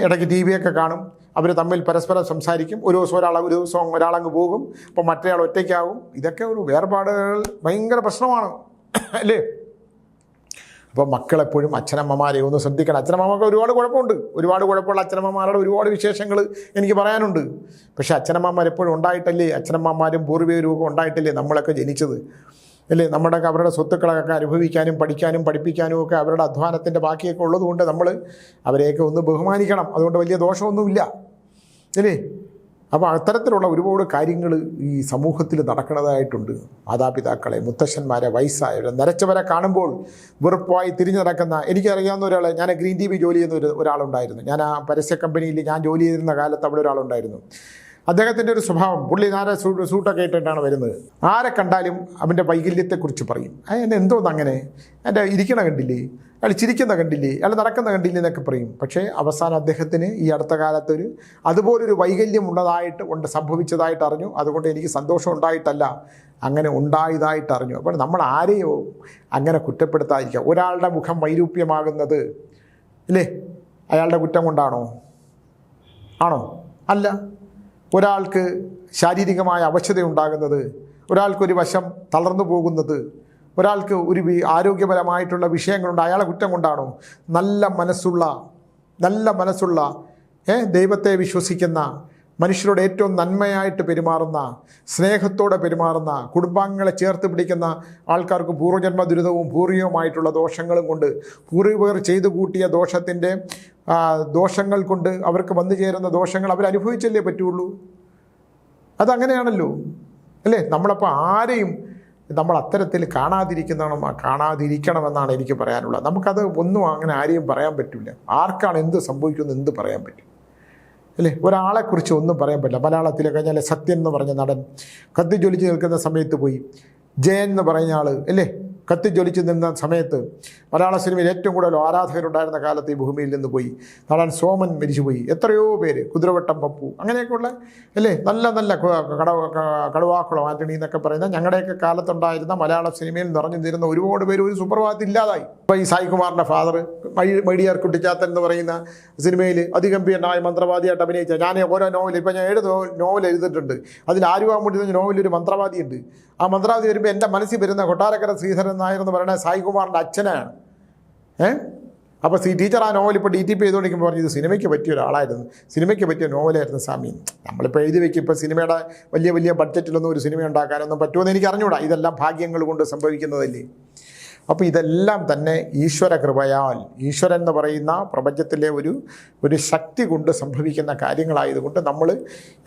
ഇടയ്ക്ക് TV ഒക്കെ കാണും, അവർ തമ്മിൽ പരസ്പരം സംസാരിക്കും. ഒരു ദിവസം ഒരാളങ്ങ് പോകും, അപ്പോൾ മറ്റേയാൾ ഒറ്റയ്ക്കാവും. ഇതൊക്കെ ഒരു വേർപാടുകൾ ഭയങ്കര പ്രശ്നമാണ് അല്ലേ? അപ്പോൾ മക്കളെപ്പോഴും അച്ഛനമ്മമാരെ ഒന്ന് ശ്രദ്ധിക്കണം. അച്ഛനമ്മമാർക്ക് ഒരുപാട് കുഴപ്പമുണ്ട്. ഒരുപാട് കുഴപ്പമുള്ള അച്ഛനമ്മമാരുടെ ഒരുപാട് വിശേഷങ്ങൾ എനിക്ക് പറയാനുണ്ട്. പക്ഷേ അച്ഛനമ്മമാരെപ്പോഴും ഉണ്ടായിട്ടല്ലേ, അച്ഛനമ്മമാരും പൂർവികരും ഒക്കെ ഉണ്ടായിട്ടല്ലേ നമ്മളൊക്കെ ജനിച്ചത് അല്ലേ? അവരുടെ സ്വത്തുക്കളൊക്കെ അനുഭവിക്കാനും പഠിക്കാനും പഠിപ്പിക്കാനും ഒക്കെ അവരുടെ അധ്വാനത്തിൻ്റെ ബാക്കിയൊക്കെ ഉള്ളതുകൊണ്ട് നമ്മൾ അവരെയൊക്കെ ഒന്ന് ബഹുമാനിക്കണം. അതുകൊണ്ട് വലിയ ദോഷമൊന്നുമില്ല അല്ലേ? അപ്പോൾ അത്തരത്തിലുള്ള ഒരുപാട് കാര്യങ്ങൾ ഈ സമൂഹത്തിൽ നടക്കുന്നതായിട്ടുണ്ട്. മാതാപിതാക്കളെ, മുത്തശ്ശന്മാരെ, വയസ്സായവരെ, നരച്ചവരെ കാണുമ്പോൾ വെറുപ്പായി തിരിഞ്ഞു നടക്കുന്ന, എനിക്കറിയാവുന്ന ഒരാളെ, ഞാൻ ഗ്രീൻ TV ജോലി ചെയ്യുന്ന ഒരാളുണ്ടായിരുന്നു. ഞാൻ ആ പരസ്യ കമ്പനിയിൽ ഞാൻ ജോലി ചെയ്തിരുന്ന കാലത്ത് അവിടെ ഒരാളുണ്ടായിരുന്നു. അദ്ദേഹത്തിൻ്റെ ഒരു സ്വഭാവം, പുള്ളി നേരെ സൂട്ടൊക്കെ ഇട്ടിട്ടാണ് വരുന്നത്. ആരെ കണ്ടാലും അവൻ്റെ വൈകല്യത്തെക്കുറിച്ച് പറയും. എന്നെ എന്തോന്ന് അങ്ങനെ, എൻ്റെ ഇരിക്കണ കണ്ടില്ലേ, അയാൾ ചിരിക്കുന്ന കണ്ടില്ലേ, അയാൾ നടക്കുന്ന കണ്ടില്ലേ എന്നൊക്കെ പറയും. പക്ഷേ അവസാനം അദ്ദേഹത്തിന് ഈ അടുത്ത കാലത്ത് അതുപോലൊരു വൈകല്യം സംഭവിച്ചതായിട്ട് അറിഞ്ഞു. അതുകൊണ്ട് എനിക്ക് സന്തോഷം ഉണ്ടായിട്ടല്ല, അങ്ങനെ ഉണ്ടായതായിട്ട് അറിഞ്ഞു. അപ്പോൾ നമ്മൾ ആരെയോ അങ്ങനെ കുറ്റപ്പെടുത്താതിരിക്കുക. ഒരാളുടെ മുഖം വൈരൂപ്യമാകുന്നത് ഇല്ലേ അയാളുടെ കുറ്റം കൊണ്ടാണോ? ആണോ? അല്ല. ഒരാൾക്ക് ശാരീരികമായ അവശതയുണ്ടാകുന്നത്, ഒരാൾക്കൊരു വശം തളർന്നു പോകുന്നത്, ഒരാൾക്ക് ഒരു ആരോഗ്യപരമായിട്ടുള്ള വിഷയങ്ങളുണ്ട്, അയാളെ കുറ്റം കൊണ്ടാണോ? നല്ല മനസ്സുള്ള ദൈവത്തെ വിശ്വസിക്കുന്ന, മനുഷ്യരോട് ഏറ്റവും നന്മയായിട്ട് പെരുമാറുന്ന, സ്നേഹത്തോടെ പെരുമാറുന്ന, കുടുംബാംഗങ്ങളെ ചേർത്ത് പിടിക്കുന്ന ആൾക്കാർക്ക് പൂർവ്വജന്മ ദുരിതവും പൂർവികമായിട്ടുള്ള ദോഷങ്ങളും കൊണ്ട്, പൂർവികർ ചെയ്തു കൂട്ടിയ ദോഷങ്ങൾ കൊണ്ട് അവർക്ക് വന്നു ചേരുന്ന ദോഷങ്ങൾ അവരനുഭവിച്ചല്ലേ പറ്റുള്ളൂ. അതങ്ങനെയാണല്ലോ അല്ലേ? നമ്മളപ്പോൾ ആരെയും നമ്മൾ അത്തരത്തിൽ കാണാതിരിക്കണമെന്നാണ് എനിക്ക് പറയാനുള്ളത്. നമുക്കത് ഒന്നും അങ്ങനെ ആരെയും പറയാൻ പറ്റില്ല. ആർക്കാണ് എന്ത് സംഭവിക്കുമെന്ന് എന്ത് പറയാൻ പറ്റും അല്ലേ? ഒരാളെക്കുറിച്ച് ഒന്നും പറയാൻ പറ്റില്ല. മലയാളത്തിലെ കഴിഞ്ഞാൽ സത്യൻ എന്ന് പറഞ്ഞ നടൻ കത്തി ജ്വലിച്ച് നിൽക്കുന്ന സമയത്ത് പോയി ജയൻ എന്ന് പറഞ്ഞ ആൾ അല്ലേ കത്തിജ്വലിച്ച് നിന്ന സമയത്ത് മലയാള സിനിമയിൽ ഏറ്റവും കൂടുതൽ ആരാധകരുണ്ടായിരുന്ന കാലത്ത് ഈ ഭൂമിയിൽ നിന്ന് പോയി. നടൻ സോമൻ മരിച്ചുപോയി. എത്രയോ പേര്, കുതിരവട്ടം പപ്പു, അങ്ങനെയൊക്കെയുള്ള അല്ലേ നല്ല നല്ല കടുവാക്കുളം ആന്റണി എന്നൊക്കെ പറയുന്ന ഞങ്ങളുടെയൊക്കെ കാലത്തുണ്ടായിരുന്ന മലയാള സിനിമയിൽ നിറഞ്ഞു നിന്നിരുന്ന ഒരുപാട് പേര് ഒരു സുപ്രഭാതത്തിൽ ഇല്ലാതായി. ഇപ്പോൾ ഈ സായികുമാറിൻ്റെ ഫാദർ, മൈഡിയർ കുട്ടിച്ചാത്തൻ എന്ന് പറയുന്ന സിനിമയിൽ അതിഗംഭീരനായ മന്ത്രവാദിയായിട്ട് അഭിനയിച്ച, ഞാൻ ഓരോ നോവൽ, ഇപ്പം ഞാൻ 7 നോവൽ എഴുതിയിട്ടുണ്ട്. അതിൽ ആരുവാമുട്ടി എന്ന നോവലിൽ ഒരു മന്ത്രവാദിയുണ്ട്. ആ മന്ത്രവാദി വരുമ്പോൾ എൻ്റെ മനസ്സിൽ വരുന്ന കൊട്ടാരക്കര ശ്രീധരൻ നായർ എന്ന് പറയുന്നത് സായികുമാറിൻ്റെ അച്ഛനാണ്. അപ്പോൾ ടീച്ചർ ആ നോവൽ ഇപ്പോൾ DTP ചെയ്തുകൊണ്ടിരിക്കുമ്പോൾ പറഞ്ഞു ഇത് സിനിമയ്ക്ക് പറ്റിയ ഒരാളായിരുന്നു, സിനിമയ്ക്ക് പറ്റിയ നോവലായിരുന്നു സ്വാമി. നമ്മളിപ്പോൾ എഴുതി വയ്ക്കും. ഇപ്പോൾ സിനിമയുടെ വലിയ വലിയ ബഡ്ജറ്റിലൊന്നും ഒരു സിനിമ ഉണ്ടാക്കാനൊന്നും പറ്റുമെന്ന് എനിക്ക് അറിഞ്ഞൂടാ. ഇതെല്ലാം ഭാഗ്യങ്ങൾ കൊണ്ട് സംഭവിക്കുന്നതല്ലേ. അപ്പോൾ ഇതെല്ലാം തന്നെ ഈശ്വര കൃപയാൽ, ഈശ്വരൻ എന്ന് പറയുന്ന പ്രപഞ്ചത്തിലെ ഒരു ശക്തി കൊണ്ട് സംഭവിക്കുന്ന കാര്യങ്ങളായതുകൊണ്ട് നമ്മൾ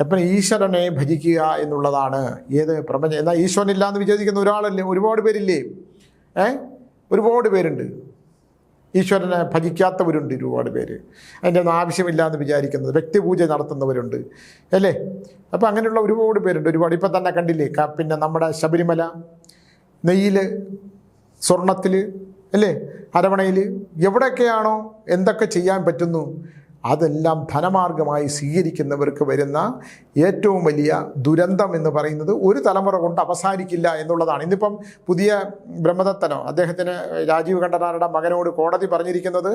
എപ്പോഴും ഈശ്വരനെ ഭജിക്കുക എന്നുള്ളതാണ് ഏത് പ്രപഞ്ചം. എന്നാൽ ഈശ്വരനില്ല എന്ന് വിചാരിക്കുന്ന ഒരാളല്ലേ, ഒരുപാട് പേരില്ലേ? ഒരുപാട് പേരുണ്ട്. ഈശ്വരനെ ഭജിക്കാത്തവരുണ്ട് ഒരുപാട് പേര്. അതിൻ്റെ ഒന്നും ആവശ്യമില്ല എന്ന് വിചാരിക്കുന്നത്, വ്യക്തിപൂജ നടത്തുന്നവരുണ്ട് അല്ലേ. അപ്പോൾ അങ്ങനെയുള്ള ഒരുപാട് പേരുണ്ട്. ഒരുപാട് ഇപ്പം തന്നെ കണ്ടില്ലേ, പിന്നെ നമ്മുടെ ശബരിമല നെയ്യിൽ, സ്വർണത്തിൽ അല്ലേ, അരവണയിൽ, എവിടെയൊക്കെയാണോ എന്തൊക്കെ ചെയ്യാൻ പറ്റുന്നു അതെല്ലാം ധനമാർഗമായി സ്വീകരിക്കുന്നവർക്ക് വരുന്ന ഏറ്റവും വലിയ ദുരന്തം എന്ന് പറയുന്നത് ഒരു തലമുറ കൊണ്ട് അവസാനിക്കില്ല എന്നുള്ളതാണ്. ഇന്നിപ്പം പുതിയ ബ്രഹ്മദത്തനോ അദ്ദേഹത്തിന് രാജീവ് കണ്ഠനാരുടെ മകനോട് കോടതി പറഞ്ഞിരിക്കുന്നത്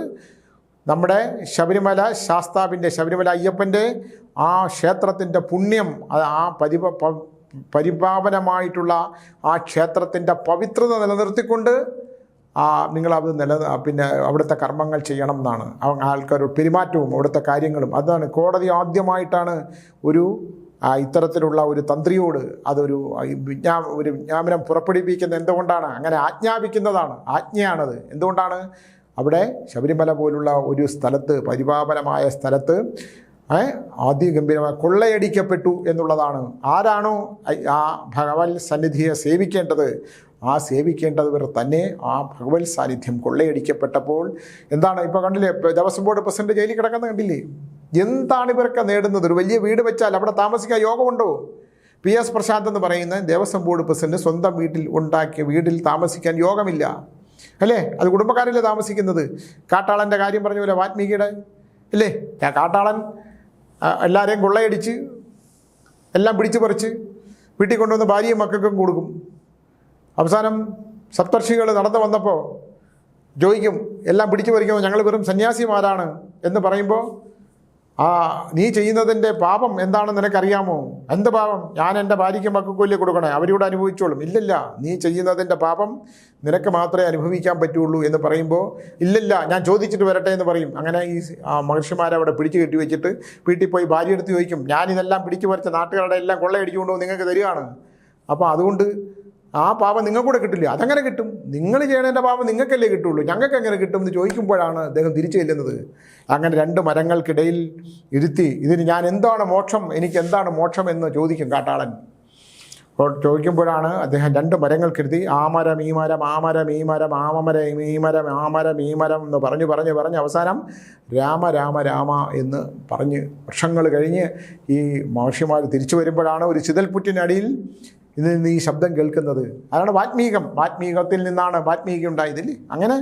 നമ്മുടെ ശബരിമല ശാസ്താവിൻ്റെ, ശബരിമല അയ്യപ്പൻ്റെ ആ ക്ഷേത്രത്തിൻ്റെ പുണ്യം, ആ പരിപാവനമായിട്ടുള്ള ആ ക്ഷേത്രത്തിൻ്റെ പവിത്രത നിലനിർത്തിക്കൊണ്ട് നിങ്ങളത് പിന്നെ അവിടുത്തെ കർമ്മങ്ങൾ ചെയ്യണം എന്നാണ് ആൾക്കാരുടെ പെരുമാറ്റവും അവിടുത്തെ കാര്യങ്ങളും. അതാണ് കോടതി ആദ്യമായിട്ടാണ് ഇത്തരത്തിലുള്ള ഒരു തന്ത്രിയോട് അതൊരു വിജ്ഞാപനം പുറപ്പെടുവിക്കുന്നത്. എന്തുകൊണ്ടാണ് അങ്ങനെ ആജ്ഞാപിക്കുന്നതാണ്, ആജ്ഞയാണത്. എന്തുകൊണ്ടാണ്? അവിടെ ശബരിമല പോലുള്ള ഒരു സ്ഥലത്ത്, പരിപാവനമായ സ്ഥലത്ത് അതിഗംഭീരമായി കൊള്ളയടിക്കപ്പെട്ടു എന്നുള്ളതാണ്. ആരാണോ ആ ഭഗവത് സന്നിധിയെ സേവിക്കേണ്ടത്, ആ സേവിക്കേണ്ടവർ തന്നെ ആ ഭഗവത് സാന്നിധ്യം കൊള്ളയടിക്കപ്പെട്ടപ്പോൾ എന്താണ് ഇപ്പോൾ കണ്ടില്ലേ, ദേവസ്വം ബോർഡ് പ്രസിഡന്റ് ജയിലിൽ കിടക്കുന്ന കണ്ടില്ലേ? എന്താണ് ഇവരൊക്കെ നേടുന്നത്? ഒരു വലിയ വീട് വെച്ചാൽ അവിടെ താമസിക്കാൻ യോഗമുണ്ടോ? PS പ്രശാന്ത് എന്ന് പറയുന്ന ദേവസ്വം ബോർഡ് പ്രസിഡന്റ് സ്വന്തം വീട്ടിൽ ഉണ്ടാക്കിയ വീട്ടിൽ താമസിക്കാൻ യോഗമില്ല അല്ലേ? അത് കുടുംബക്കാരല്ലേ താമസിക്കുന്നത്. കാട്ടാളൻ്റെ കാര്യം പറഞ്ഞ പോലെ വാൽമീകിയുടെ അല്ലേ, കാട്ടാളൻ എല്ലാവരെയും കൊള്ളയടിച്ച് എല്ലാം പിടിച്ചു പറിച്ച് വീട്ടിൽ കൊണ്ടുവന്ന് ഭാര്യയും മക്കൾക്കും കൊടുക്കും. അവസാനം സപ്തർഷികൾ നടന്നു വന്നപ്പോൾ ചോദിക്കും, എല്ലാം പിടിച്ചു പറിക്കുമ്പോൾ ഞങ്ങൾ വെറും സന്യാസിമാരാണ് എന്ന് പറയുമ്പോൾ, നീ ചെയ്യുന്നതിൻ്റെ പാപം എന്താണെന്ന് നിനക്കറിയാമോ? എന്ത് പാപം? ഞാൻ എൻ്റെ ഭാര്യയ്ക്ക് മക്കൾക്കൊല്ലി കൊടുക്കണേ, അവരിവിടെ അനുഭവിച്ചോളും. ഇല്ലില്ല, നീ ചെയ്യുന്നതിൻ്റെ പാപം നിനക്ക് മാത്രമേ അനുഭവിക്കാൻ പറ്റുള്ളൂ എന്ന് പറയുമ്പോൾ, ഇല്ലില്ല ഞാൻ ചോദിച്ചിട്ട് വരട്ടെ എന്ന് പറയും. അങ്ങനെ ഈ മഹർഷിമാരെ അവിടെ പിടിച്ചു കെട്ടി വെച്ചിട്ട് വീട്ടിൽ പോയി ഭാര്യ എടുത്ത് ചോദിക്കും, ഞാനിതെല്ലാം പിടിച്ചു പറിച്ച നാട്ടുകാരുടെ എല്ലാം കൊള്ളയടിച്ചുകൊണ്ടോ നിങ്ങൾക്ക് തരികയാണ്. അപ്പോൾ അതുകൊണ്ട് ആ പാപം നിങ്ങൾക്കൂടെ കിട്ടില്ല. അതങ്ങനെ കിട്ടും, നിങ്ങൾ ചെയ്യണതിൻ്റെ പാപം നിങ്ങൾക്കല്ലേ കിട്ടുള്ളൂ, ഞങ്ങൾക്ക് എങ്ങനെ കിട്ടും എന്ന് ചോദിക്കുമ്പോഴാണ് അദ്ദേഹം തിരിച്ചു ചെല്ലുന്നത്. അങ്ങനെ 2 മരങ്ങൾക്കിടയിൽ ഇരുത്തി, ഇതിന് ഞാൻ എന്താണ് മോക്ഷം, എനിക്ക് എന്താണ് മോക്ഷം എന്ന് ചോദിക്കും കാട്ടാളൻ. ചോദിക്കുമ്പോഴാണ് അദ്ദേഹം 2 മരങ്ങൾക്കിരുത്തി ആമരം ഈ മരം, ആമരം ഈ മരം, ആമരം ഈ മരം, ആമരം ഈ മരം എന്ന് പറഞ്ഞ് അവസാനം രാമ രാമ രാമ എന്ന് പറഞ്ഞ് വർഷങ്ങൾ കഴിഞ്ഞ് ഈ മഹർഷിമാർ തിരിച്ചു വരുമ്പോഴാണ് ഒരു ചിതൽപുറ്റിനടിയിൽ ഇതിൽ നിന്ന് ഈ ശബ്ദം കേൾക്കുന്നത്. അതാണ് വാത്മീകം. വാത്മീകത്തിൽ നിന്നാണ് വാത്മീകം ഉണ്ടായതില്ലേ. അങ്ങനെ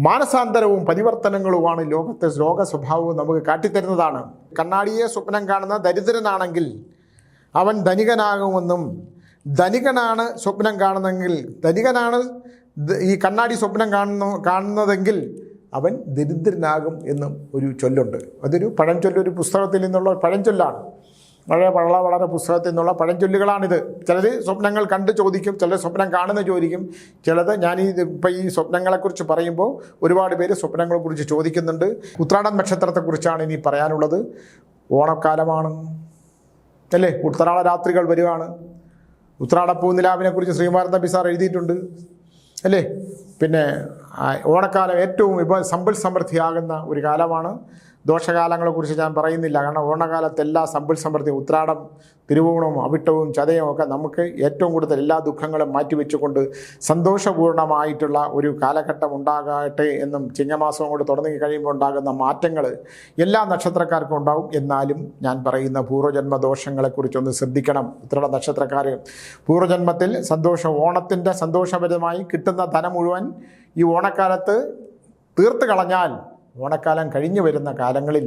മാനസാന്തരവും പരിവർത്തനങ്ങളുമാണ് ലോക സ്വഭാവവും നമുക്ക് കാട്ടിത്തരുന്നതാണ്. കണ്ണാടിയെ സ്വപ്നം കാണുന്ന ദരിദ്രനാണെങ്കിൽ അവൻ ധനികനാകുമെന്നും, ധനികനാണ് സ്വപ്നം കാണുന്നതെങ്കിൽ, ധനികനാണ് ഈ കണ്ണാടി സ്വപ്നം കാണുന്നതെങ്കിൽ അവൻ ദരിദ്രനാകും എന്നും ഒരു ചൊല്ലുണ്ട്. അതൊരു പഴഞ്ചൊല്ല്, ഒരു പുസ്തകത്തിൽ നിന്നുള്ള പഴഞ്ചൊല്ലാണ്. വളരെ പുസ്തകത്തിൽ നിന്നുള്ള പഴഞ്ചൊല്ലുകളാണിത്. ചിലർ സ്വപ്നങ്ങൾ കണ്ട് ചോദിക്കും, ചിലർ സ്വപ്നം കാണുന്ന ചോദിക്കും, ചിലത് ഇപ്പോൾ ഈ സ്വപ്നങ്ങളെക്കുറിച്ച് പറയുമ്പോൾ ഒരുപാട് പേര് സ്വപ്നങ്ങളെക്കുറിച്ച് ചോദിക്കുന്നുണ്ട്. ഉത്രാടം നക്ഷത്രത്തെക്കുറിച്ചാണ് ഇനി പറയാനുള്ളത്. ഓണക്കാലമാണ് അല്ലേ, ഉത്രാട രാത്രികൾ വരികയാണ്. ഉത്രാടപ്പൂനിലാവിനെക്കുറിച്ച് ശ്രീമാരൻ തമ്പി സാർ എഴുതിയിട്ടുണ്ട് അല്ലേ. പിന്നെ ഓണക്കാലം ഏറ്റവും സമ്പൽ സമൃദ്ധിയാകുന്ന ഒരു കാലമാണ്. ദോഷകാലങ്ങളെക്കുറിച്ച് ഞാൻ പറയുന്നില്ല. കാരണം ഓണകാലത്ത് എല്ലാ സമ്പൽ സമൃദ്ധി, ഉത്രാടം, തിരുവോണവും അവിട്ടവും ചതയും ഒക്കെ നമുക്ക് ഏറ്റവും കൂടുതൽ എല്ലാ ദുഃഖങ്ങളും മാറ്റിവെച്ചുകൊണ്ട് സന്തോഷപൂർണ്ണമായിട്ടുള്ള ഒരു കാലഘട്ടം ഉണ്ടാകട്ടെ എന്നും ചിങ്ങമാസം കൊണ്ട് തുടങ്ങി കഴിയുമ്പോൾ ഉണ്ടാകുന്ന മാറ്റങ്ങൾ എല്ലാ നക്ഷത്രക്കാർക്കും ഉണ്ടാവും. എന്നാലും ഞാൻ പറയുന്ന പൂർവ്വജന്മ ദോഷങ്ങളെക്കുറിച്ചൊന്ന് ശ്രദ്ധിക്കണം. ഉത്രാട നക്ഷത്രക്കാർ പൂർവ്വജന്മത്തിൽ ഓണത്തിൻ്റെ സന്തോഷപരമായി കിട്ടുന്ന ധനം മുഴുവൻ ഈ ഓണക്കാലത്ത് തീർത്ത് കളഞ്ഞാൽ ഓണക്കാലം കഴിഞ്ഞു വരുന്ന കാലങ്ങളിൽ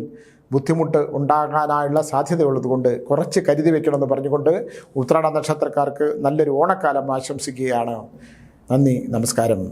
ബുദ്ധിമുട്ട് ഉണ്ടാകാനായുള്ള സാധ്യതയുള്ളതുകൊണ്ട് കുറച്ച് കരുതി വയ്ക്കണമെന്ന് പറഞ്ഞുകൊണ്ട് ഉത്രാട നക്ഷത്രക്കാർക്ക് നല്ലൊരു ഓണക്കാലം ആശംസിക്കുകയാണ്. നന്ദി, നമസ്കാരം.